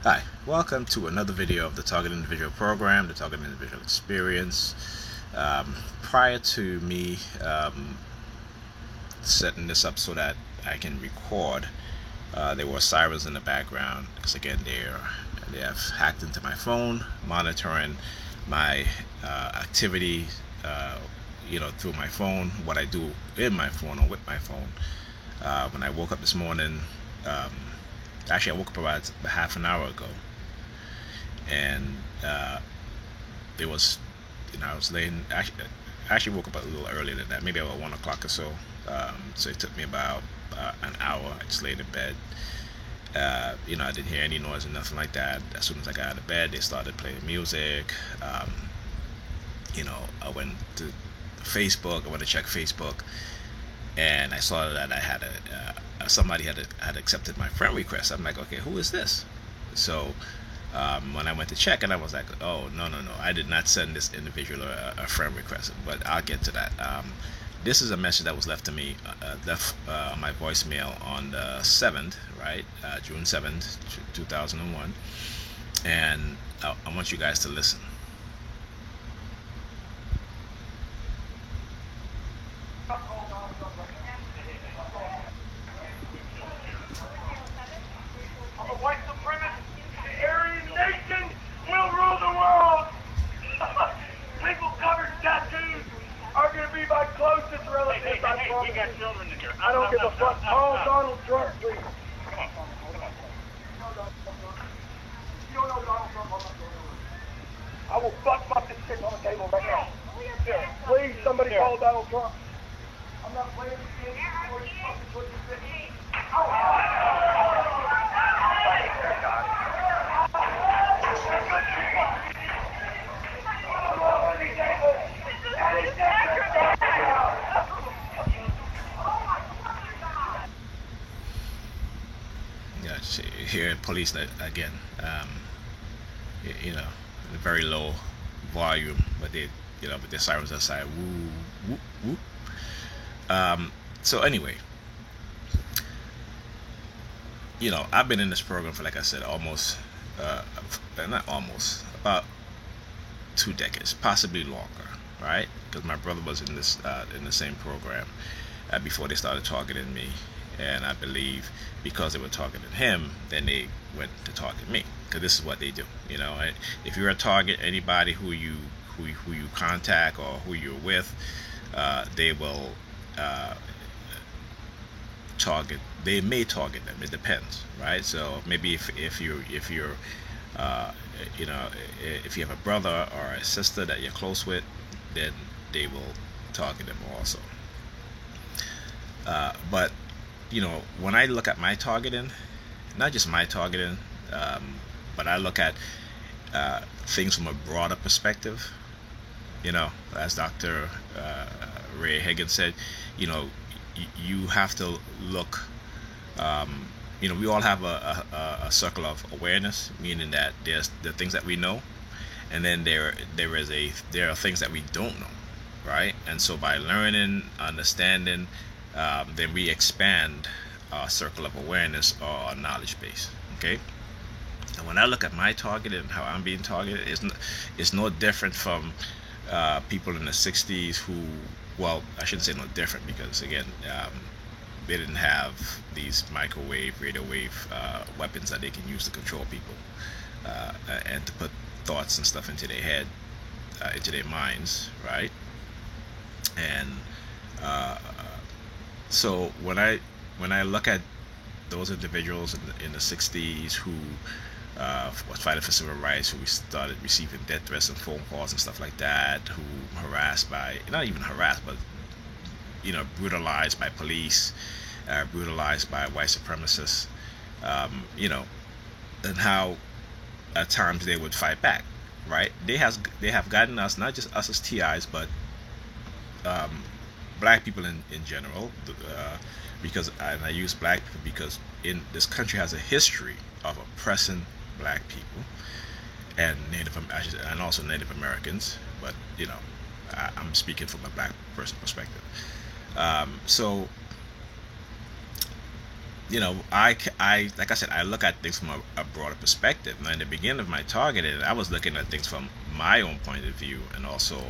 Hi, welcome to another video of the Target Individual program, the Target Individual Experience. Prior to me setting this up so that I can record, there were sirens in the background because again they have hacked into my phone, monitoring my activity, through my phone, what I do in my phone or with my phone. When I woke up this morning, actually I woke up about half an hour ago, and it was, I was laying. I actually woke up a little earlier than that, maybe about 1 o'clock or so. So it took me about an hour. I just laid in bed. I didn't hear any noise or nothing like that. As soon as I got out of bed, they started playing music. I went to Facebook. I went to check Facebook, and I saw that I had somebody had accepted my friend request. I'm like, okay, who is this? So when I went to check, and I was like, oh, no, I did not send this individual a friend request, but I'll get to that. This is a message that was left to me, left on my voicemail on the 7th, right, June 7th, 2001, and I want you guys to listen. White supremacist, the Aryan nation will rule the world. People covered tattoos are going to be my closest relatives. I promise. You got children in here. I don't give a fuck. Call Donald Trump, please. Come on. You don't know Donald Trump. I will fuck this shit on the table right now. Here, please, somebody call Donald Trump. I'm not playing this game. Or you fucking put this in. Yeah, here police again. Very low volume, but but the sirens outside. Woo, woo, woo. So anyway, I've been in this program for, like I said, almost, not almost, about 2 decades, possibly longer, right? Because my brother was in the same program before they started targeting me, and I believe because they were targeting him, then they went to target me, because this is what they do. If you're a target, anybody who you contact or who you're with, they will target. They may target them. It depends, right? So maybe if you're if you have a brother or a sister that you're close with, then they will target them also. But when I look at my targeting, not just my targeting, but I look at things from a broader perspective. As Dr. Ray Higgins said, you have to look. We all have a circle of awareness, meaning that there's the things that we know, and then there are things that we don't know, right? And so by learning, understanding, then we expand our circle of awareness or our knowledge base. Okay. And when I look at my target and how I'm being targeted, it's no different from people in the 60s who, well, I shouldn't say no different, because again, they didn't have these microwave, radio wave weapons that they can use to control people and to put thoughts and stuff into their head, into their minds, right? And so when I look at those individuals in the 60s who was fighting for civil rights, who started receiving death threats and phone calls and stuff like that, who harassed by, not even harassed, but brutalized by police, brutalized by white supremacists, and how at times they would fight back, right? They have gotten us, not just us as TIs, but black people in general, because I use black people because in this country has a history of oppressing black people and and also Native Americans, but I'm speaking from a black person perspective. So I like I said, I look at things from a broader perspective. Now, in the beginning of my targeting, I was looking at things from my own point of view and also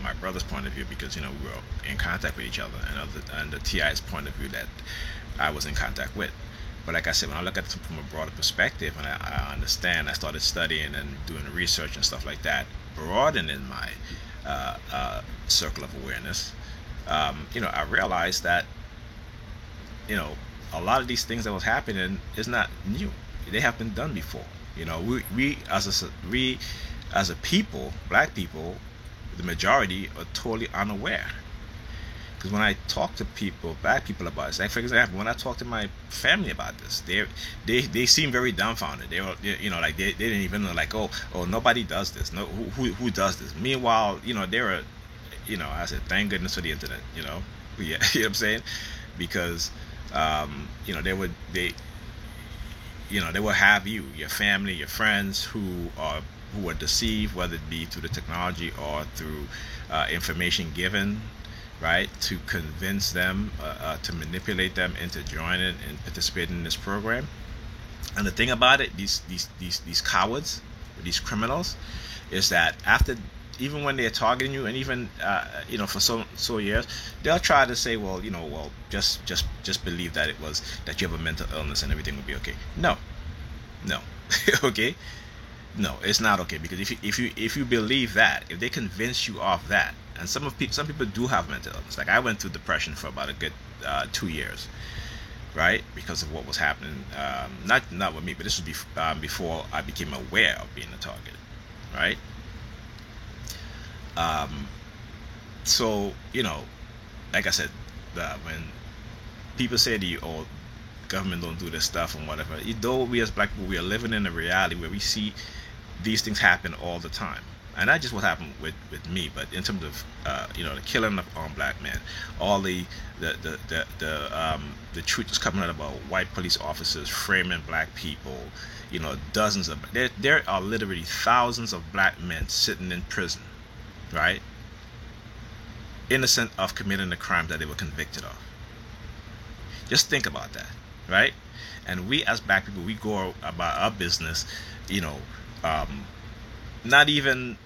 my brother's point of view, because we were in contact with each other, and the TI's point of view that I was in contact with. But like I said, when I look at it from a broader perspective, and I understand, I started studying and doing research and stuff like that, broadening my circle of awareness. I realized that a lot of these things that was happening is not new. They have been done before. We as a people, black people, the majority are totally unaware. Because when I talk to people, black people, about this, like for example, when I talk to my family about this, they seem very dumbfounded. They were, like they didn't even know, like, oh, nobody does this. No, who does this? Meanwhile, they were, I said, thank goodness for the internet. Yeah, you know what I'm saying? Because they will have your family, your friends who are deceived, whether it be through the technology or through information given, right, to convince them, to manipulate them into joining and participating in this program. And the thing about it, these cowards, these criminals, is that even when they're targeting you, and even for so years, they'll try to say, well, just believe that that you have a mental illness and everything will be okay. No, okay, no, it's not okay, because if you believe that, if they convince you of that, and some people do have mental illness. Like I went through depression for about a good 2 years, right, because of what was happening. Not with me, but this was before I became aware of being a target, right? So like I said, when people say to you, "Oh, government don't do this stuff" and whatever, though we as black people, we are living in a reality where we see these things happen all the time. And not just what happened with me, but in terms of the killing of black men, all the truth is coming out about white police officers framing black people. Dozens of there are literally thousands of black men sitting in prison, right, innocent of committing the crime that they were convicted of. Just think about that, right? And we as black people, we go about our business, not even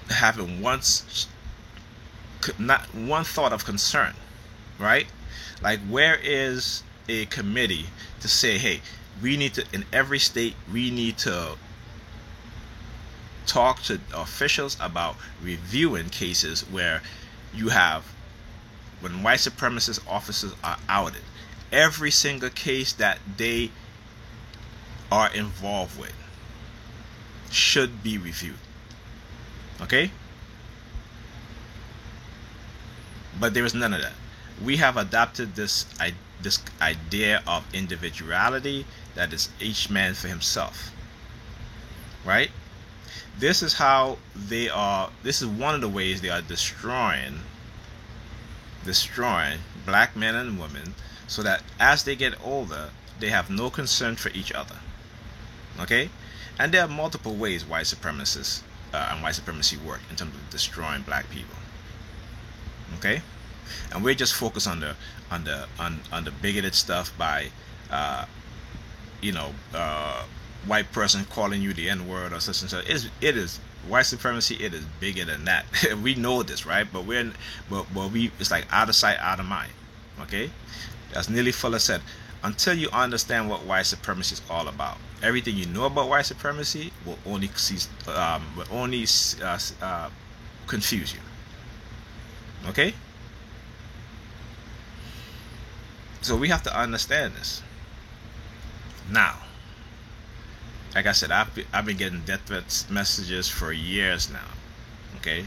having not one thought of concern, right? Like, where is a committee to say, hey, we need to, in every state, we need to talk to officials about reviewing cases where when white supremacist officers are outed, every single case that they are involved with should be reviewed. Okay? But there is none of that. We have adopted this idea of individuality, that is each man for himself. Right? This is how this is one of the ways they are destroying black men and women, so that as they get older, they have no concern for each other. Okay? And there are multiple ways white supremacists and white supremacy work in terms of destroying black people. Okay, and we're just focused on the bigoted stuff by, white person calling you the N-word or such and such. It is white supremacy. It is bigger than that. We know this, right? But it's like out of sight, out of mind. Okay, as Neely Fuller said, until you understand what white supremacy is all about, everything you know about white supremacy will only confuse you. Okay? So we have to understand this. Now, like I said, I've been getting death threats messages for years now. Okay?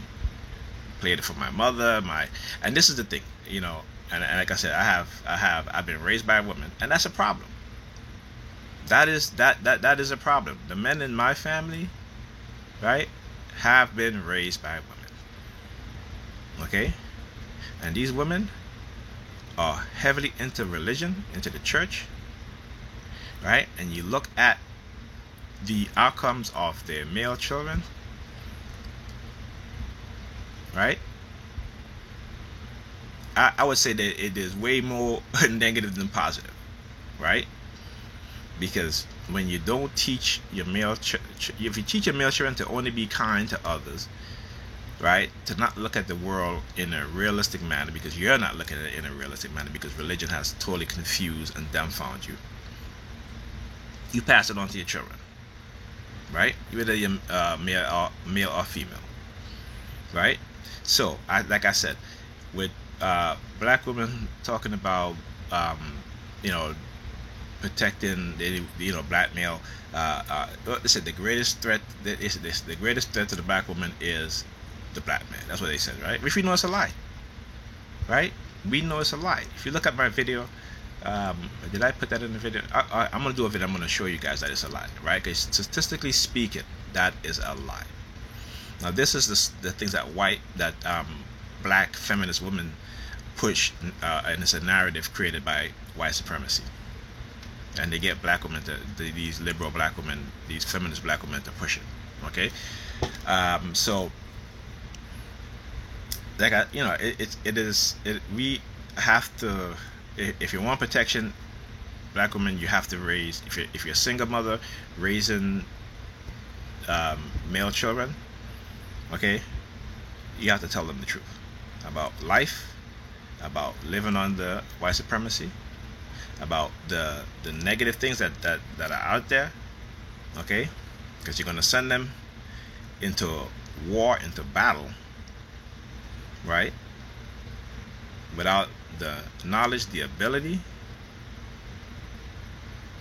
Played it for my mother, and this is the thing, and like I said, I've been raised by a woman, and that's a problem. That is a problem. The men in my family, right, have been raised by women. Okay? And these women are heavily into religion, into the church, right? And you look at the outcomes of their male children, right? I would say that it is way more negative than positive. right? Because when you don't teach your if you teach your male children to only be kind to others, right, to not look at the world in a realistic manner, because you're not looking at it in a realistic manner, because religion has totally confused and dumbfounded you pass it on to your children, right? Whether you're male or female, right? So, like I said, with black women talking about, protecting the black male. They said the greatest threat the greatest threat to the black woman is the black man. That's what they said, right? Which we know it's a lie, right? We know it's a lie. If you look at my video, did I put that in the video? I'm gonna do a video. I'm gonna show you guys that it's a lie, right? Because statistically speaking, that is a lie. Now, this is the things that black feminist women push, and it's a narrative created by white supremacy. And they get black women these liberal black women, these feminist black women to push it. Okay, so like we have to, if you want protection, black women, you have to raise. If you're a single mother raising male children, okay, you have to tell them the truth about life, about living under white supremacy, about the negative things that are out there, okay? Because you're going to send them into war, into battle, right? Without the knowledge, the ability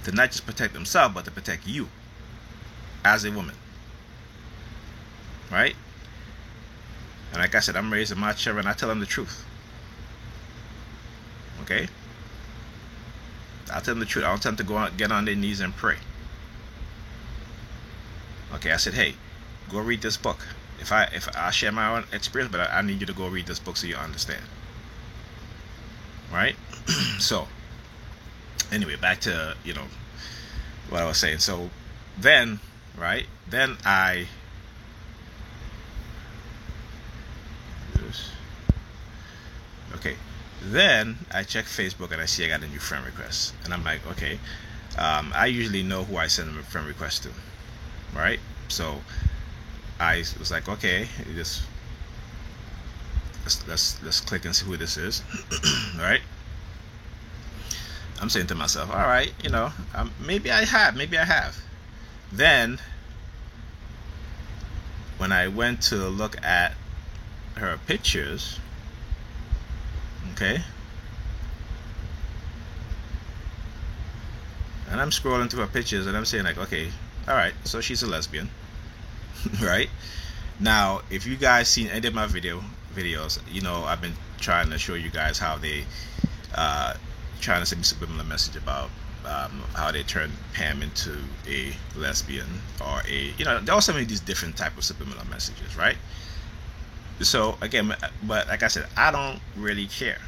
to not just protect themselves, but to protect you as a woman, right? And like I said, I'm raising my children. I tell them the truth, okay? I tell them the truth. I don't tell them to get on their knees and pray. Okay, I said, hey, go read this book. If I share my own experience, but I need you to go read this book so you understand. Right? So, anyway, back to what I was saying. So then, right? Then Then I check Facebook and I see I got a new friend request, and I'm like, okay, I usually know who I send a friend request to, right? So I was like, okay, let's click and see who this is, right? I'm saying to myself, all right, maybe I have. Then when I went to look at her pictures, okay, and I'm scrolling through her pictures and I'm saying like, okay, all right, so she's a lesbian. Right? Now, if you guys seen any of my videos, I've been trying to show you guys how they trying to send me subliminal message about how they turn Pam into a lesbian, or there are so many of these different type of subliminal messages, right? So again, but like I said, I don't really care.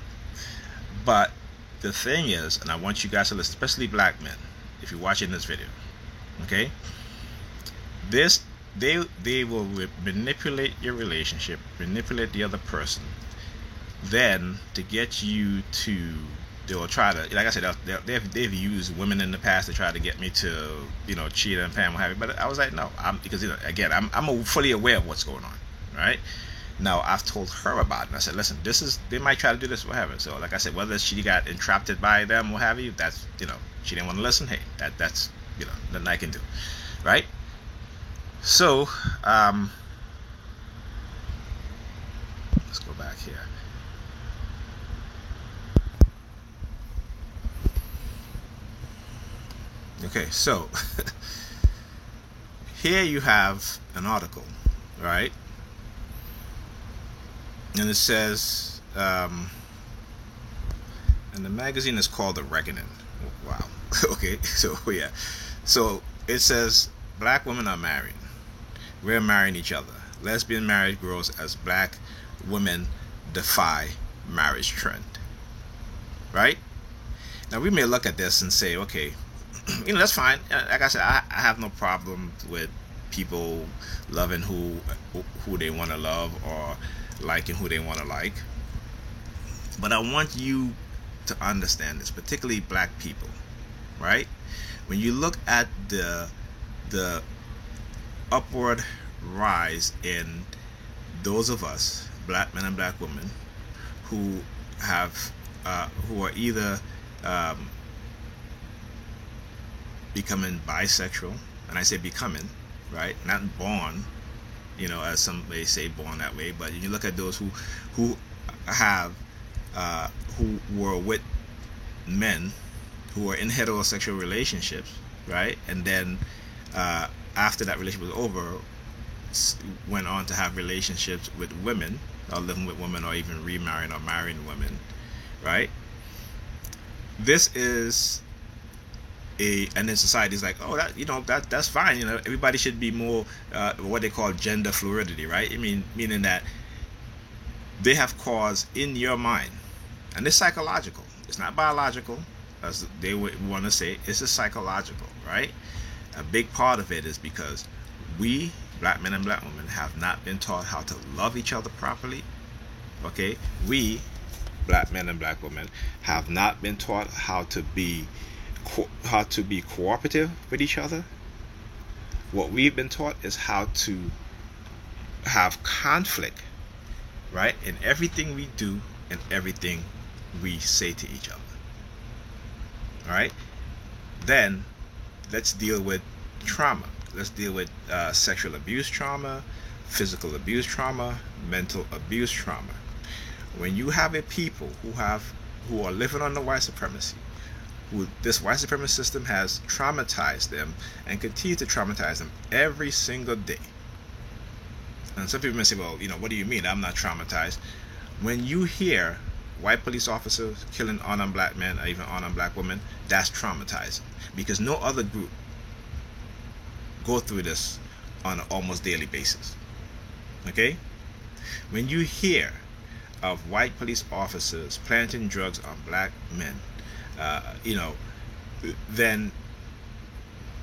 But the thing is, and I want you guys to listen, especially black men, if you're watching this video, okay, they will manipulate your relationship, manipulate the other person, then to get you to, they will try to, like I said, they've used women in the past to try to get me to cheat and Pam, what have you. But I was like, no, because again, I'm fully aware of what's going on, right? Now, I've told her about it, and I said, listen, they might try to do this, whatever. So, like I said, whether she got entrapped by them, what have you, that's, she didn't want to listen, hey, that's, nothing I can do, right? So, let's go back here. Okay, so, here you have an article, right? And it says, and the magazine is called The Reckoning. Wow. Okay, so yeah. So it says, black women are married. We're marrying each other. Lesbian marriage grows as black women defy marriage trend. Right? Now we may look at this and say, okay, that's fine. Like I said, I have no problem with people loving who they want to love, or liking who they want to like. But I want you to understand this, particularly black people, right? When you look at the upward rise in those of us, black men and black women, who have who are either becoming bisexual, and I say becoming, right? Not born, as some may say born that way, but you look at those who have who were with men who are in heterosexual relationships, right? And then after that relationship was over, went on to have relationships with women, or living with women, or even remarrying or marrying women, right? This is and then society is like, oh, that's fine. Everybody should be more what they call gender fluidity, right? Meaning that they have caused in your mind, and it's psychological. It's not biological, as they would want to say. It's a psychological, right? A big part of it is because we, black men and black women, have not been taught how to love each other properly. Okay, we, black men and black women, have not been taught how to be cooperative with each other. What we've been taught is how to have conflict, right, in everything we do and everything we say to each other. All right, then let's deal with trauma. Let's deal with sexual abuse trauma, physical abuse trauma, mental abuse trauma. When you have a people who are living under white supremacy, who this white supremacist system has traumatized them and continue to traumatize them every single day. And some people may say, well, what do you mean? I'm not traumatized. When you hear white police officers killing unarmed black men or even unarmed black women, that's traumatizing, because no other group go through this on an almost daily basis. Okay? When you hear of white police officers planting drugs on black men, then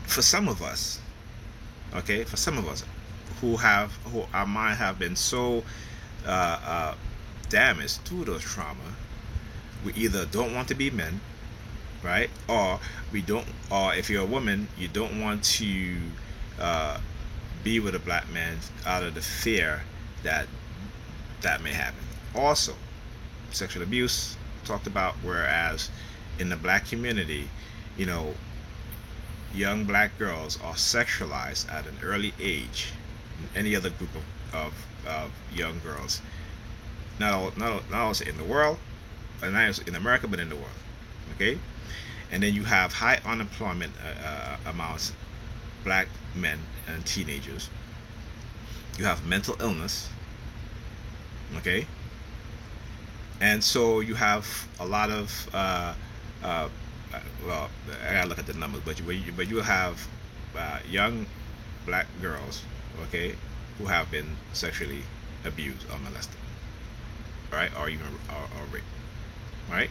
for some of us who our mind have been so damaged through those trauma, we either don't want to be men, right, or if you're a woman, you don't want to be with a black man out of the fear that may happen. Also, sexual abuse talked about, whereas in the black community, young black girls are sexualized at an early age than any other group of young girls. Not only in the world, and not in America, but in the world. Okay, and then you have high unemployment amounts, black men and teenagers. You have mental illness. Okay, and so you have a lot of well, I gotta look at the numbers, but you have young black girls, okay, who have been sexually abused or molested, right, or even or raped, right?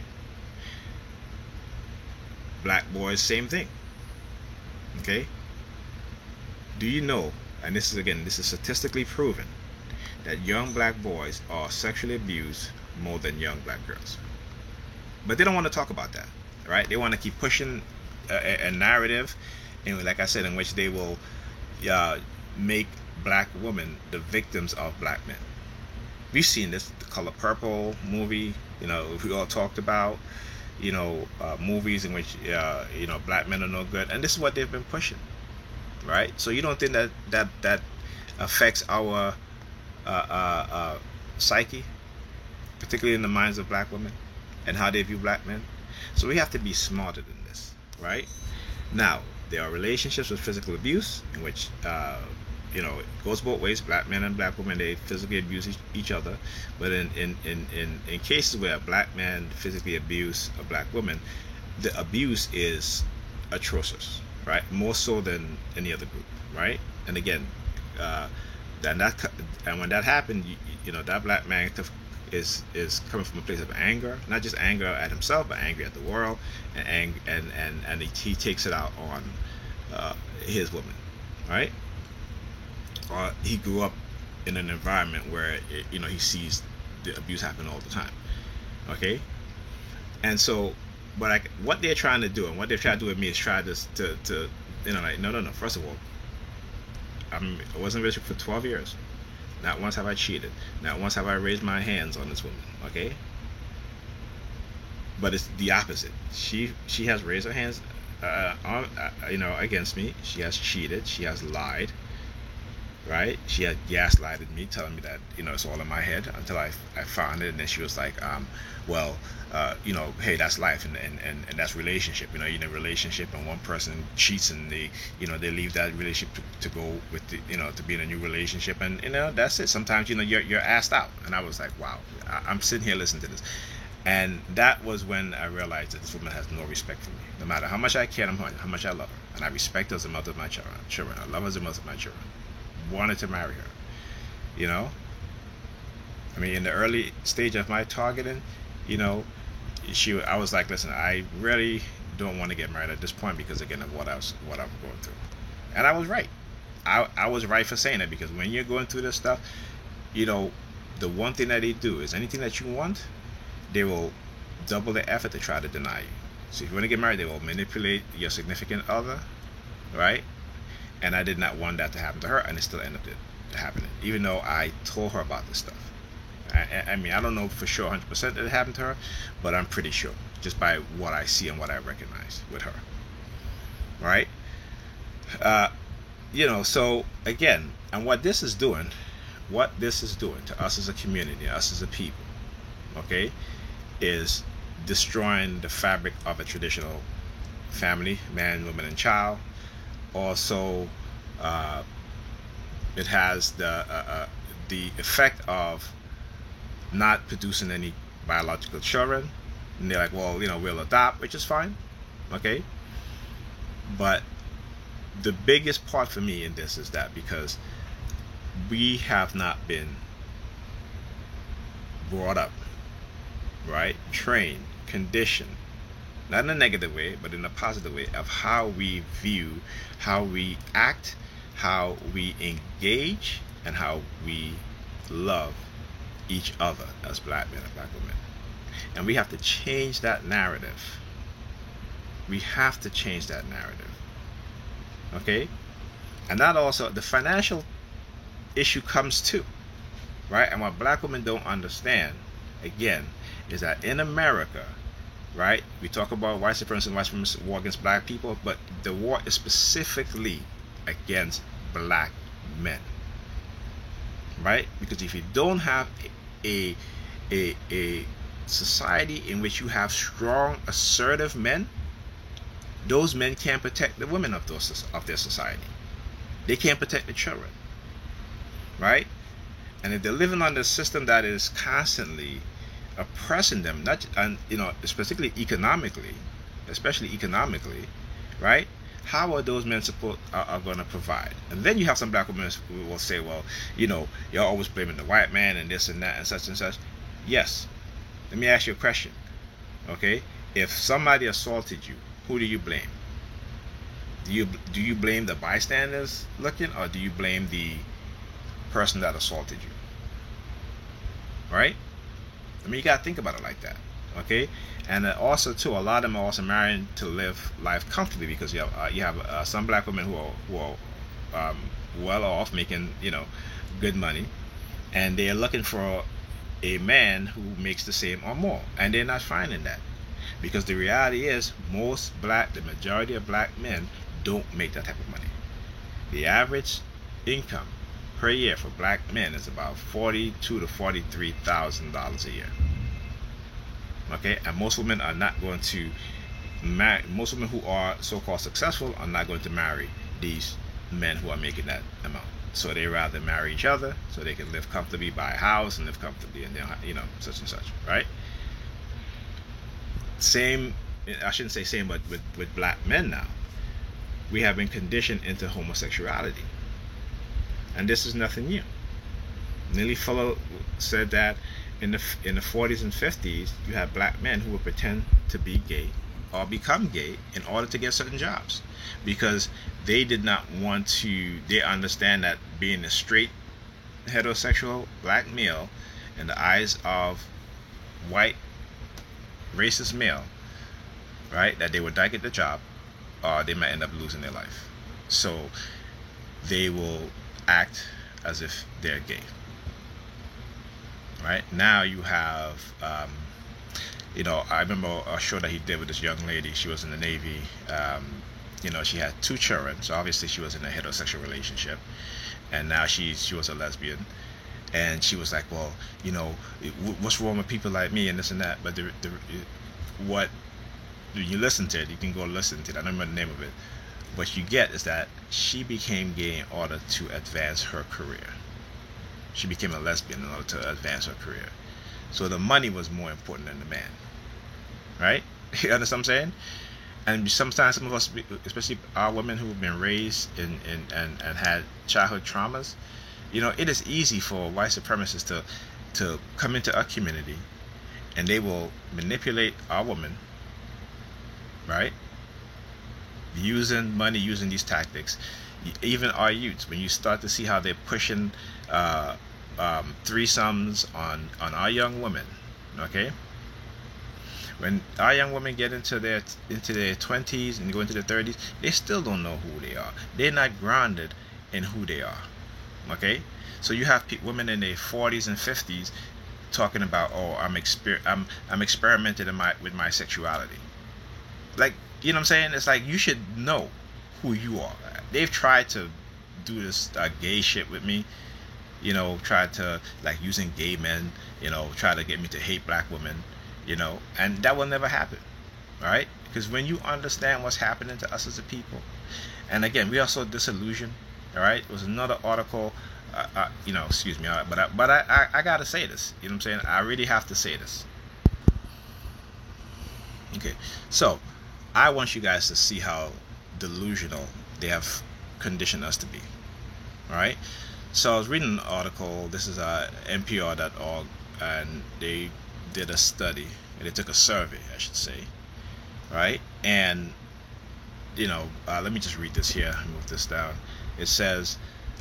Black boys, same thing. Okay. Do you know? And this is statistically proven that young black boys are sexually abused more than young black girls. But they don't want to talk about that, right? They want to keep pushing a narrative, and like I said, in which they will make black women the victims of black men. We've seen this, The Color Purple movie. We all talked about, movies in which black men are no good, and this is what they've been pushing, right? So you don't think that affects our psyche, particularly in the minds of black women and how they view black men? So we have to be smarter than this, right? Now, there are relationships with physical abuse in which it goes both ways. Black men and black women, they physically abuse each other. But in cases where a black man physically abuse a black woman, the abuse is atrocious, right? More so than any other group, right? And again, and when that happened, that black man is coming from a place of anger, not just anger at himself, but angry at the world, and he takes it out on his woman, right? Or he grew up in an environment where he sees the abuse happen all the time. Okay, and so But what they're trying to do and what they're trying to do with me is try to like, no. First of all, I wasn't married for 12 years. Not once have I cheated. Not once have I raised my hands on this woman. Okay. But it's the opposite. She has raised her hands, against me. She has cheated. She has lied. Right? She had gaslighted me, telling me that it's all in my head until I found it, and then she was like, hey, that's life, and that's relationship. You're in a relationship, and one person cheats, and they leave that relationship to go with to be in a new relationship, and that's it. Sometimes you're asked out, and I was like, wow, I'm sitting here listening to this. And that was when I realized that this woman has no respect for me. No matter how much I care, how much I love her, and I respect her as a mother of my children. I love her as a mother of my children. Wanted to marry her. I mean, in the early stage of my targeting, I was like, listen, I really don't want to get married at this point because again of what I'm going through. And I was right. I was right for saying it, because when you're going through this stuff, the one thing that they do is anything that you want, they will double the effort to try to deny you. So if you want to get married, they will manipulate your significant other, right? And I did not want that to happen to her, and it still ended up happening, even though I told her about this stuff. I mean, I don't know for sure 100% that it happened to her, but I'm pretty sure, just by what I see and what I recognize with her. Right? So again, and what this is doing to us as a community, us as a people, okay, is destroying the fabric of a traditional family, man, woman, and child. Also, it has the effect of not producing any biological children. And they're like, well, we'll adopt, which is fine, okay? But the biggest part for me in this is that because we have not been brought up, right, trained, conditioned, not in a negative way, but in a positive way, of how we view, how we act, how we engage, and how we love each other as black men and black women. And we have to change that narrative. We have to change that narrative. Okay? And that also, the financial issue comes too, right? And what black women don't understand, again, is that in America, right, we talk about white supremacy and white supremacy war against black people, but the war is specifically against black men, right? Because if you don't have a society in which you have strong, assertive men, those men can't protect the women of their society. They can't protect the children, right? And if they're living under a system that is constantly oppressing them, especially economically, right? How are those men are going to provide? And then you have some black women who will say, well, you're always blaming the white man and this and that and such and such. Yes. Let me ask you a question. Okay? If somebody assaulted you, who do you blame? Do you blame the bystanders looking, or do you blame the person that assaulted you? Right? I mean, you gotta think about it like that, okay? And also, too, a lot of them are also married to live life comfortably, because you have some black women who are well off, making good money, and they're looking for a man who makes the same or more, and they're not finding that, because the reality is the majority of black men don't make that type of money. The average income per year for black men is about $42,000 to $43,000 a year. Okay, and most women are not going to marry. Most women who are so-called successful are not going to marry these men who are making that amount. So they rather marry each other so they can live comfortably, buy a house, and live comfortably, and then such and such, right? Same, I shouldn't say same, but with black men now, we have been conditioned into homosexuality. And this is nothing new. Neely Fuller said that in the 40s and 50s, you had black men who would pretend to be gay or become gay in order to get certain jobs, because they did not want to. They understand that being a straight heterosexual black male in the eyes of white racist male right? That they would die at the job, or they might end up losing their life. So they will act as if they're gay. Right now, you have, I remember a show that he did with this young lady. She was in the Navy. She had 2 children, so obviously she was in a heterosexual relationship, and now she was a lesbian. And she was like, well, what's wrong with people like me and this and that? But what you listen to it, you can go listen to it. I don't remember the name of it. What you get is that she became gay in order to advance her career. She became a lesbian in order to advance her career. So the money was more important than the man. Right? You understand what I'm saying? And sometimes some of us, especially our women who have been raised and had childhood traumas, it is easy for white supremacists to come into our community, and they will manipulate our women, right? Using money, using these tactics. Even our youths, when you start to see how they're pushing threesomes on our young women, okay? When our young women get into their 20s and go into their 30s, they still don't know who they are. They're not grounded in who they are. Okay, so you have women in their 40s and 50s talking about, oh, I'm experimenting with my sexuality. Like, you know what I'm saying? It's like, you should know who you are. They've tried to do this gay shit with me. Tried to, like, using gay men. Try to get me to hate black women. And that will never happen. All right? Because when you understand what's happening to us as a people, and again, we are so disillusioned. All right, it was another article, excuse me, but I gotta say this. You know what I'm saying? I really have to say this. Okay, so I want you guys to see how delusional they have conditioned us to be. All right, so I was reading an article. This is NPR.org, and they did a study, and they took a survey, I should say. Right, and let me just read this here. Move this down. It says,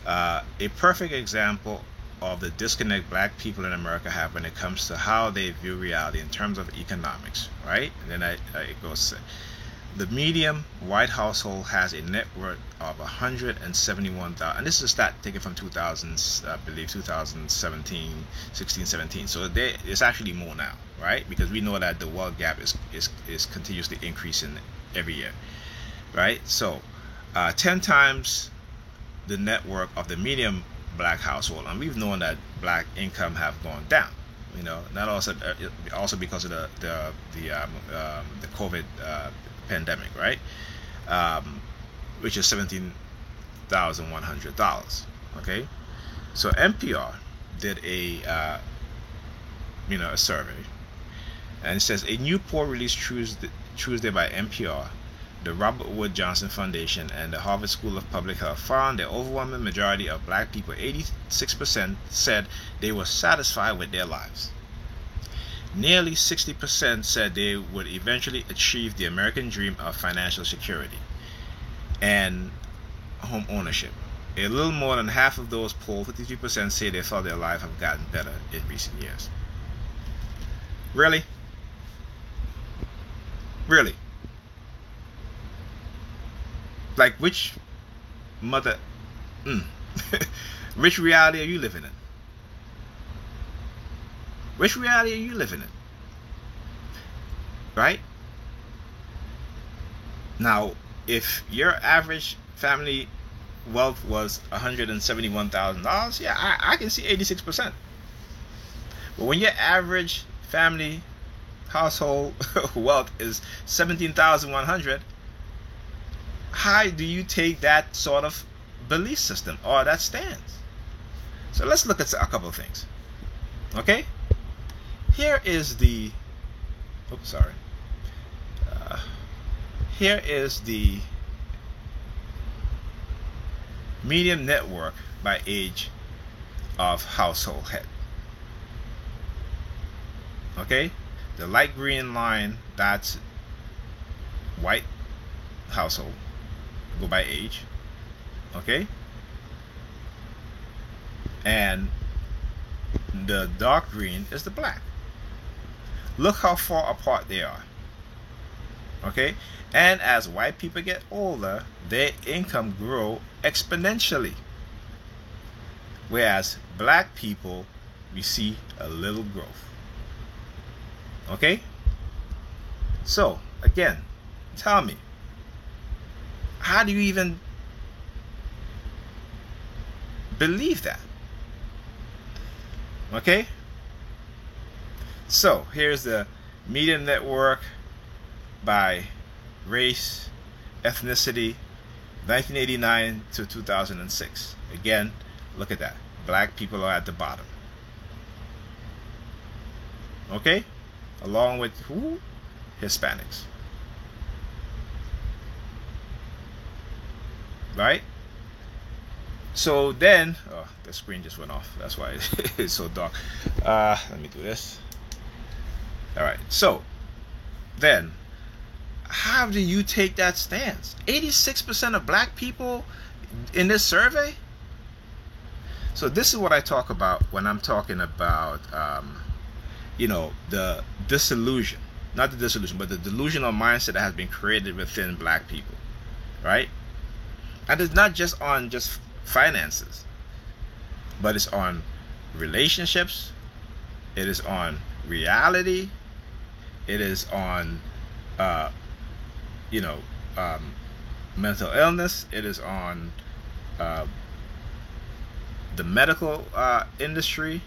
a perfect example of the disconnect black people in America have when it comes to how they view reality in terms of economics, right? And then it goes, the median white household has a net worth of $171,000. And this is a stat taken from 2017, 16, 17. So it's actually more now, right? Because we know that the wealth gap is continuously increasing every year, right? So 10 times the net worth of the median black household, and we've known that black income have gone down. Not also because of the COVID pandemic, right? Which is $17,100. Okay, so NPR did a survey, and it says a new poll released Tuesday by NPR, the Robert Wood Johnson Foundation, and the Harvard School of Public Health found the overwhelming majority of black people, 86%, said they were satisfied with their lives. Nearly 60% said they would eventually achieve the American dream of financial security and home ownership. A little more than half of those polled, 53%, say they felt their life have gotten better in recent years. Really? Really? Like, which which reality are you living in? Which reality are you living in? Right? Now, if your average family wealth was $171,000, yeah, I can see 86%. But when your average family household wealth is $17,100, how do you take that sort of belief system or that stance? So let's look at a couple of things. Okay? Here is the here is the median net worth by age of household head. Okay? The light green line, that's white household. Go by age. Okay? And the dark green is the black. Look how far apart they are. Okay, and as white people get older, their income grow exponentially, whereas black people, we see a little growth. Okay, so again, tell me, how do you even believe that? Okay, so here's the Media Network by race, ethnicity, 1989 to 2006. Again, look at that. Black people are at the bottom. Okay? Along with who? Hispanics. Right? So then, oh, the screen just went off. That's why it's so dark. Let me do this. Alright, so then, how do you take that stance? 86% of black people in this survey? So this is what I talk about when I'm talking about, the disillusion. Not the disillusion, but the delusional mindset that has been created within black people. Right? And it's not just on just finances, but it's on relationships. It is on reality. It is on mental illness. It is on the medical industry,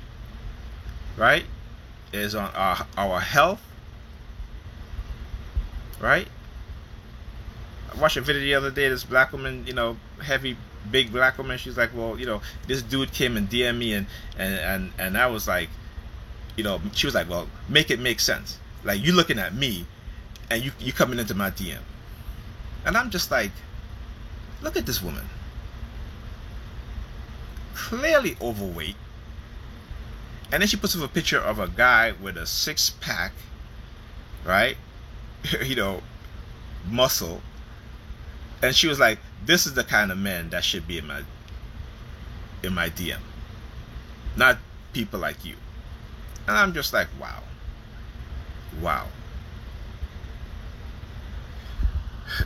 right? It is on our health, right? I watched a video the other day. This black woman, big black woman. She's like, well, this dude came and DM me, and I was like, she was like, well, make it make sense. Like, you looking at me, and you coming into my DM. And I'm just like, look at this woman. Clearly overweight. And then she puts up a picture of a guy with a 6-pack, right? Muscle. And she was like, this is the kind of man that should be in my DM. Not people like you. And I'm just like, wow. Wow. I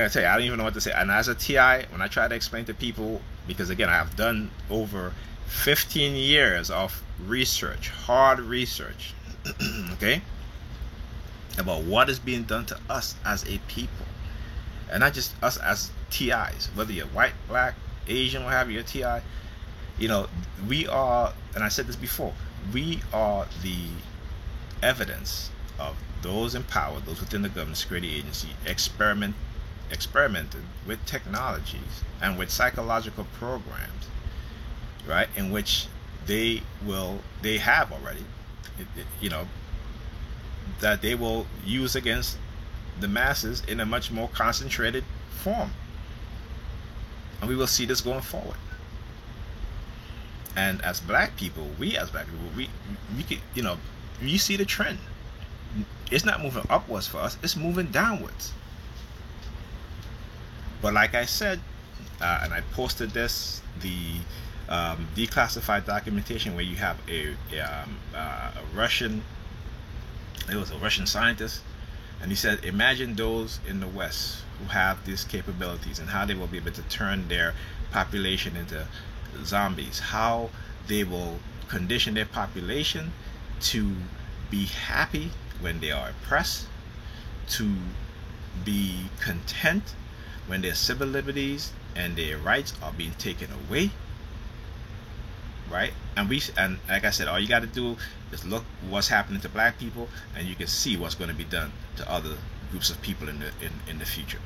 tell you, I don't even know what to say. And as a TI, when I try to explain to people, because again, I have done over 15 years of research, hard research, okay, about what is being done to us as a people, and not just us as TIs, whether you're white, black, Asian, what have you, TI. We are, and I said this before, we are the evidence of those in power, those within the government security agency, experimented with technologies and with psychological programs, right, in which they have already, that they will use against the masses in a much more concentrated form. And we will see this going forward. And as black people, we could, you see the trend. It's not moving upwards for us, it's moving downwards. But like I said, and I posted this, the declassified documentation where you have a Russian, it was a Russian scientist, and he said, imagine those in the West who have these capabilities and how they will be able to turn their population into zombies, how they will condition their population to be happy when they are oppressed, to be content when their civil liberties and their rights are being taken away, right? And like I said, all you got to do is look what's happening to black people, and you can see what's going to be done to other groups of people in the future.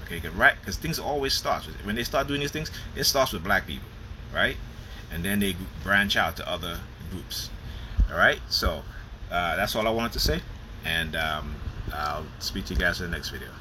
Okay, right? Because things always start when they start doing these things. It starts with black people, right? And then they branch out to other groups. All right. So that's all I wanted to say, and I'll speak to you guys in the next video.